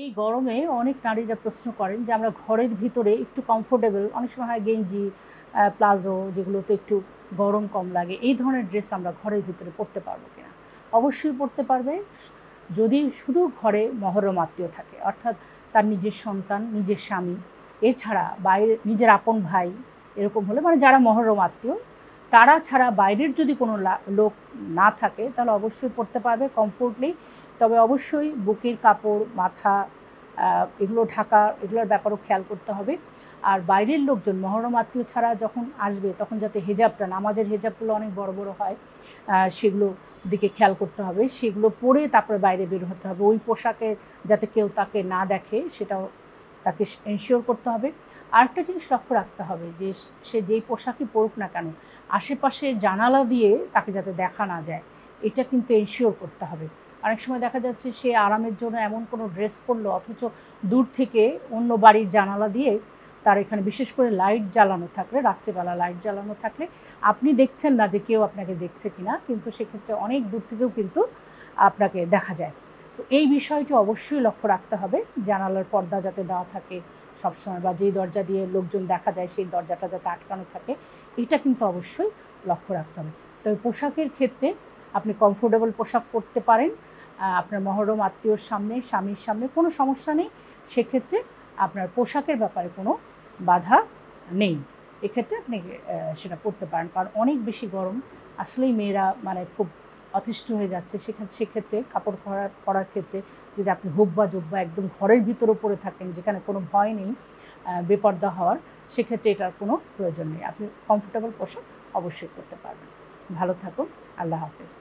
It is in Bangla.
এই গরমে অনেক নারীরা প্রশ্ন করেন যে আমরা ঘরের ভিতরে একটু কমফোর্টেবল, অনেক সময় হয় গেঞ্জি, প্লাজো, যেগুলোতে একটু গরম কম লাগে, এই ধরনের ড্রেস আমরা ঘরের ভিতরে পরতে পারবো কিনা। অবশ্যই পরতে পারবে, যদি শুধু ঘরে মহরম আত্মীয় থাকে, অর্থাৎ তার নিজের সন্তান, নিজের স্বামী, এছাড়া বাইরে নিজের আপন ভাই, এরকম হলে, মানে যারা মহরম আত্মীয়, তারা ছাড়া বাইরের যদি কোনো লোক না থাকে তাহলে অবশ্যই পরতে পারবে কমফোর্টলি। তবে অবশ্যই বুকের কাপড়, মাথা, এগুলো ঢাকা, এগুলোর ব্যাপারেও খেয়াল করতে হবে। আর বাইরের লোকজন মহরম আত্মীয় ছাড়া যখন আসবে তখন যাতে হেজাবটা, নামাজের হেজাবগুলো অনেক বড় বড় হয়, সেগুলো দিকে খেয়াল করতে হবে, সেগুলো পরে তারপরে বাইরে বের হতে হবে। ওই পোশাকে যাতে কেউ তাকে না দেখে সেটাও তাকে এনশিওর করতে হবে। আরেকটা জিনিস লক্ষ্য রাখতে হবে যে সে যেই পোশাকই পরুক না কেন, আশেপাশের জানালা দিয়ে তাকে যাতে দেখা না যায়, এটা কিন্তু এনশিওর করতে হবে। অনেক সময় দেখা যাচ্ছে সে আরামের জন্য এমন কোনো ড্রেস পরলো, অথচ দূর থেকে অন্য বাড়ির জানালা দিয়ে তার এখানে বিশেষ করে লাইট জ্বালানো থাকলে, রাত্রেবেলা লাইট জ্বালানো থাকলে আপনি দেখছেন না যে কেউ আপনাকে দেখছে কিনা, কিন্তু সেক্ষেত্রে অনেক দূর থেকেও কিন্তু আপনাকে দেখা যায়। তো এই বিষয়টি অবশ্যই লক্ষ্য রাখতে হবে, জানালার পর্দা যাতে দেওয়া থাকে সবসময়, বা যেই দরজা দিয়ে লোকজন দেখা যায় সেই দরজাটা যাতে আটকানো থাকে, এটা কিন্তু অবশ্যই লক্ষ্য রাখতে হবে। তবে পোশাকের ক্ষেত্রে আপনি কমফোর্টেবল পোশাক পরতে পারেন, আপনার মহরম আত্মীয়র সামনে, স্বামীর সামনে কোনো সমস্যা নেই, সেক্ষেত্রে আপনার পোশাকের ব্যাপারে কোনো বাধা নেই, এক্ষেত্রে আপনি সেটা পরতে পারেন। কারণ অনেক বেশি গরম, আসলেই মেয়েরা মানে খুব অতিষ্ঠ হয়ে যাচ্ছে, সেক্ষেত্রে কাপড় পরার ক্ষেত্রে যদি আপনি হুব্বা জুব্বা একদম ঘরের ভিতরে পরে থাকেন, যেখানে কোনো ভয় নেই বেপর্দা হওয়ার, সেক্ষেত্রে এটার কোনো প্রয়োজন নেই। আপনি কমফোর্টেবল পোশাক অবশ্যই করতে পারবেন। ভালো থাকুন, আল্লাহ হাফেজ।